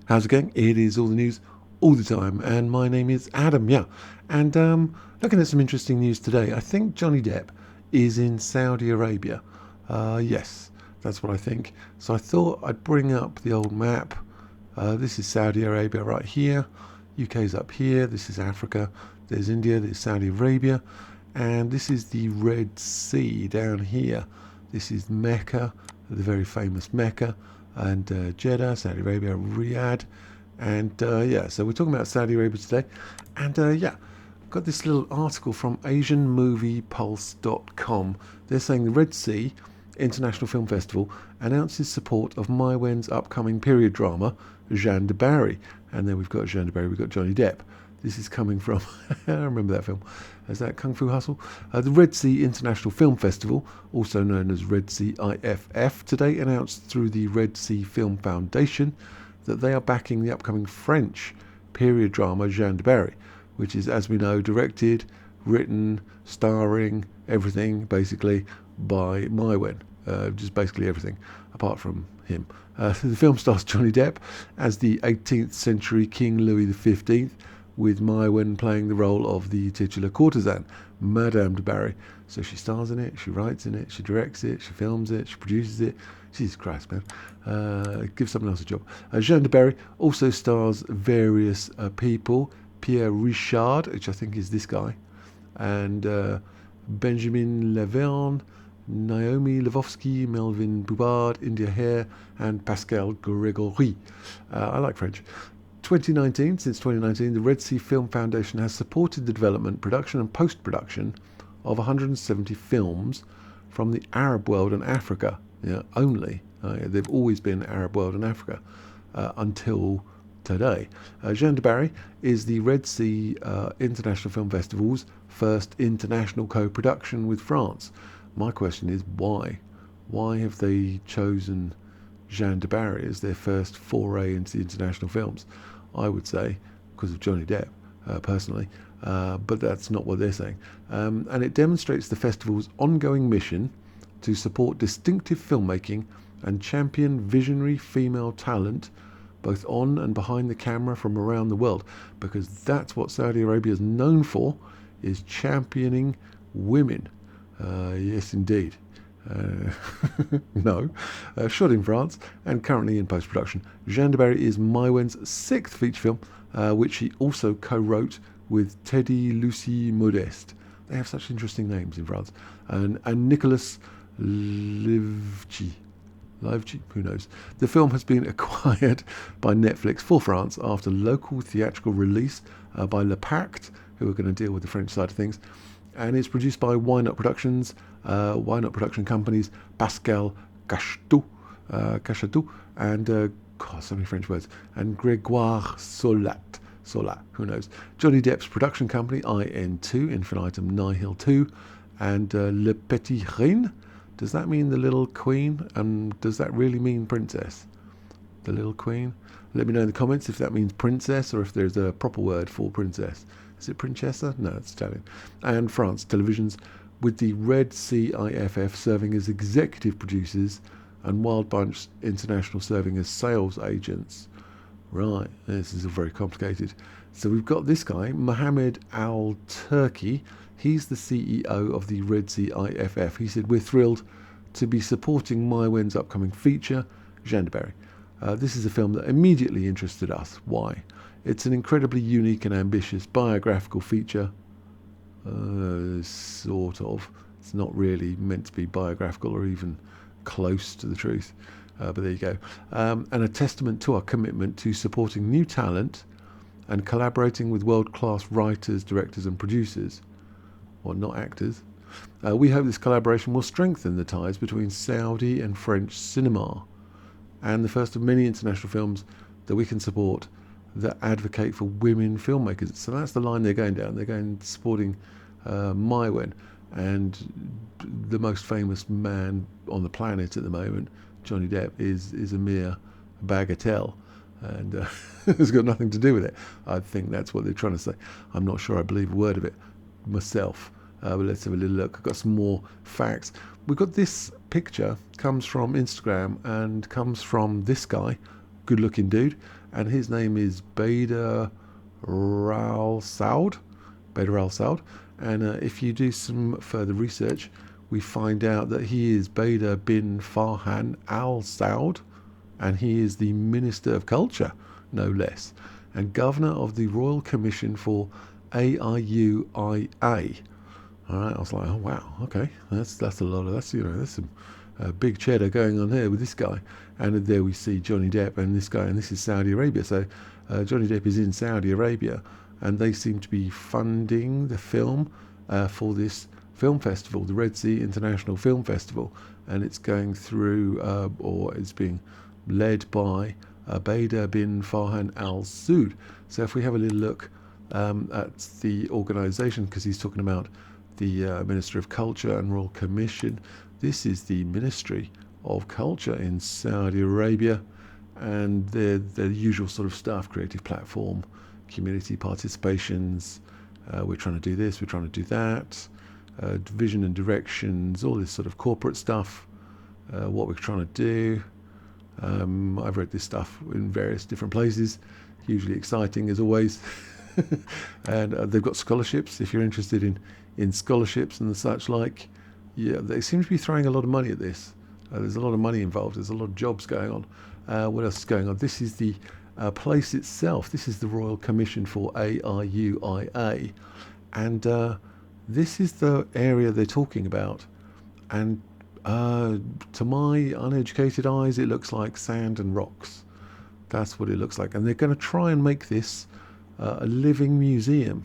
How's it going? It is all the news all the time, and my name is Adam. Yeah, and looking at some interesting news today. I think Johnny Depp is in Saudi Arabia. Yes, that's what I think. So I thought I'd bring up the old map. This is Saudi Arabia right here. UK's up here. This is Africa. There's India. There's Saudi Arabia, and this is the Red Sea down here. This is Mecca, the very famous Mecca, and Jeddah, Saudi Arabia, Riyadh, and so we're talking about Saudi Arabia today, and got this little article from AsianMoviePulse.com. They're saying the Red Sea International Film Festival announces support of Mai Wen's upcoming period drama, Jeanne Du Barry, and then we've got Jeanne Du Barry, we've got Johnny Depp. This is coming from, I remember that film. Is that Kung Fu Hustle? The Red Sea International Film Festival, also known as Red Sea IFF, today announced through the Red Sea Film Foundation that they are backing the upcoming French period drama Jeanne Du Barry, which is, as we know, directed, written, starring, everything, basically, by Mai Wen. Just basically everything, apart from him. The film stars Johnny Depp as the 18th century King Louis XV, with Mai Wen playing the role of the titular courtesan, Madame Du Barry. So she stars in it, she writes in it, she directs it, she films it, she produces it. Jesus Christ, man. Give someone else a job. Jeanne Du Barry also stars various people. Pierre Richard, which I think is this guy, and Benjamin Laverne, Naomi Lvovsky, Melvin Boubard, India Hare, and Pascal Gregory. I like French. Since 2019, the Red Sea Film Foundation has supported the development, production and post-production of 170 films from the Arab world and Africa only. They've always been Arab world and Africa until today. Jeanne Du Barry is the Red Sea International Film Festival's first international co-production with France. My question is why? Why have they chosen Jeanne Du Barry as their first foray into the international films? I would say because of Johnny Depp, personally, but that's not what they're saying. And it demonstrates the festival's ongoing mission to support distinctive filmmaking and champion visionary female talent, both on and behind the camera from around the world, because that's what Saudi Arabia is known for, is championing women. Yes, indeed. Shot in France and currently in post-production. Jeanne Du Barry is Mai Wen's sixth feature film, which she also co-wrote with Teddy Lucy Modeste. They have such interesting names in France. And Nicolas Livci, who knows. The film has been acquired by Netflix for France after local theatrical release by Le Pacte, who are going to deal with the French side of things. And it's produced by Why Not Productions, Why Not Production Companies, Pascal Cachetou, and so many French words, and Grégoire Solat, who knows. Johnny Depp's production company, IN2, Infinitum Nihil 2, and Le Petit Reine. Does that mean the little queen? And does that really mean princess? The little queen? Let me know in the comments if that means princess or if there's a proper word for princess. Is it Princessa? No, it's Italian. And France Televisions, with the Red Sea IFF serving as executive producers and Wild Bunch International serving as sales agents. Right, this is very complicated. So we've got this guy, Mohammed Al-Turki. He's the CEO of the Red Sea IFF. He said, "We're thrilled to be supporting Mai Wen's upcoming feature, Jeanne Du Barry. This is a film that immediately interested us. Why? It's an incredibly unique and ambitious biographical feature." Sort of. It's not really meant to be biographical or even close to the truth. But there you go. And a testament to our commitment to supporting new talent and collaborating with world-class writers, directors and producers. Or not actors. We hope this collaboration will strengthen the ties between Saudi and French cinema, and the first of many international films that we can support that advocate for women filmmakers. So that's the line they're going down. They're going supporting Mai Wen, and the most famous man on the planet at the moment, Johnny Depp, is a mere bagatelle, and it's got nothing to do with it. I think that's what they're trying to say. I'm not sure I believe a word of it myself, but let's have a little look. I've got some more facts. We've got this picture, comes from Instagram and comes from this guy good looking dude, and his name is Bader Al Saud. And if you do some further research, we find out that he is Bader bin Farhan Al Saud, and he is the Minister of Culture, no less, and Governor of the Royal Commission for AIUIA. All right, I was like, oh wow, okay, that's a lot of there's some big cheddar going on here with this guy. And there we see Johnny Depp and this guy, and this is Saudi Arabia. So Johnny Depp is in Saudi Arabia, and they seem to be funding the film for this film festival, the Red Sea International Film Festival, and it's going through, or it's being led by Bader bin Farhan Al Saud. So if we have a little look at the organisation, because he's talking about the Minister of Culture and Royal Commission. This is the Ministry of Culture in Saudi Arabia, and the usual sort of stuff: creative platform, community participations. We're trying to do this, we're trying to do that, vision and directions, all this sort of corporate stuff. What we're trying to do. I've read this stuff in various different places. Hugely exciting as always. And they've got scholarships if you're interested in scholarships and such like. Yeah, they seem to be throwing a lot of money at this. There's a lot of money involved. There's a lot of jobs going on. What else is going on? This is the place itself. This is the Royal Commission for AIUIA, and this is the area they're talking about. And to my uneducated eyes, it looks like sand and rocks. That's what it looks like. And they're going to try and make this a living museum.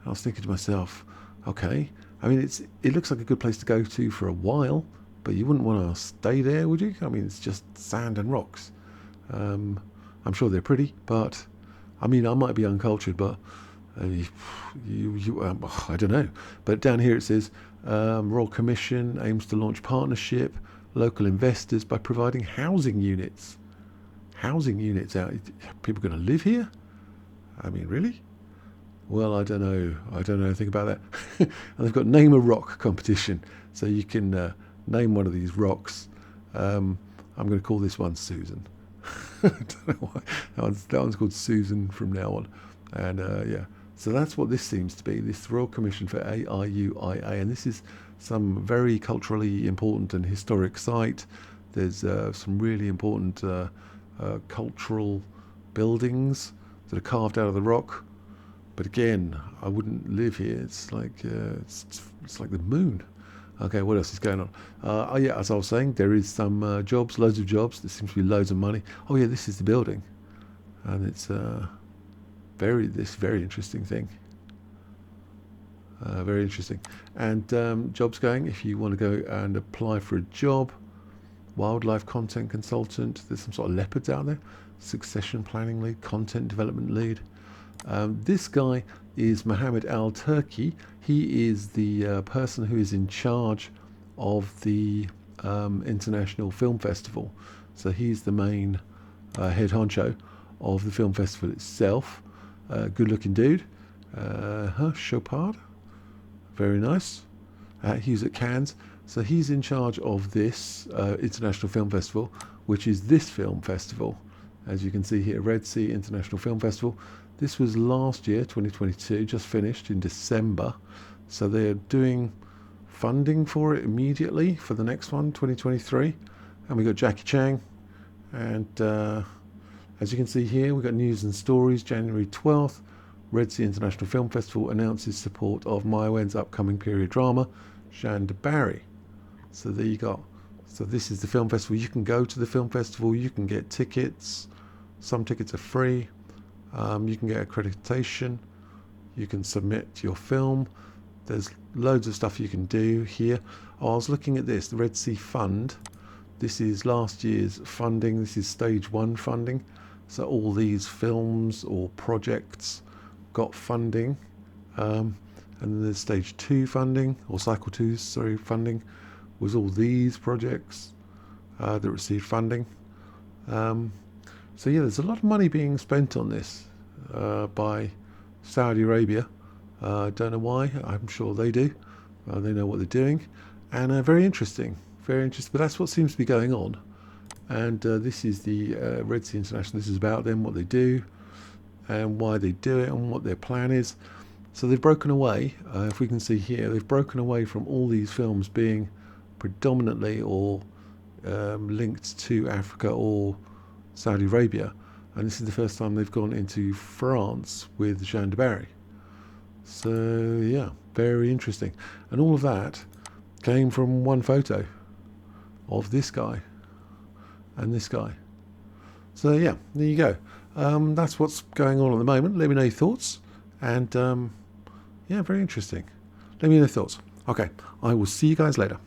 I was thinking to myself, okay, I mean, it looks like a good place to go to for a while, but you wouldn't want to stay there, would you? I mean, it's just sand and rocks. I'm sure they're pretty, but I mean, I might be uncultured, but I don't know. But down here it says Royal Commission aims to launch partnership local investors by providing housing units. Housing units out. People going to live here? I mean, really? Well, I don't know. I don't know anything about that. And they've got name a rock competition, so you can name one of these rocks. I'm going to call this one Susan. I don't know why. That one's called Susan from now on. And yeah, so that's what this seems to be, this Royal Commission for AIUIA. And this is some very culturally important and historic site. There's some really important cultural buildings that are carved out of the rock. But again, I wouldn't live here. It's like it's like the moon. Okay, what else is going on? Oh yeah, as I was saying, there is some jobs, loads of jobs. There seems to be loads of money. Oh yeah, this is the building, and it's very interesting thing. Very interesting. And jobs going. If you want to go and apply for a job, wildlife content consultant. There's some sort of leopards out there. Succession planning lead, content development lead. This guy is Mohammed Al Turki. He is the person who is in charge of the International Film Festival. So he's the main head honcho of the film festival itself. Good looking dude. Chopard. Very nice. He's at Cannes. So he's in charge of this International Film Festival, which is this film festival. As you can see here, Red Sea International Film Festival. This was last year, 2022, just finished in December. So they're doing funding for it immediately for the next one, 2023. And we got Jackie Chan. And as you can see here, we've got news and stories. January 12th, Red Sea International Film Festival announces support of Mai Wen's upcoming period drama, Jeanne Du Barry. So there you go. So this is the film festival. You can go to the film festival. You can get tickets. Some tickets are free. You can get accreditation. You can submit your film. There's loads of stuff you can do here. Oh, I was looking at this, the Red Sea Fund. This is last year's funding. This is stage 1 funding. So all these films or projects got funding. And then there's stage 2 funding, or cycle 2, sorry, funding, was all these projects that received funding. So yeah, there's a lot of money being spent on this by Saudi Arabia. Don't know why. I'm sure they do. They know what they're doing, and very interesting. Very interesting. But that's what seems to be going on. And this is the Red Sea International. This is about them, what they do, and why they do it, and what their plan is. So they've broken away, if we can see here, they've broken away from all these films being predominantly or linked to Africa or Saudi Arabia. And this is the first time they've gone into France with Jeanne Du Barry. So yeah, very interesting. And all of that came from one photo of this guy and this guy. So yeah, there you go. That's what's going on at the moment. Let me know your thoughts. And yeah, very interesting. Let me know your thoughts. Okay, I will see you guys later.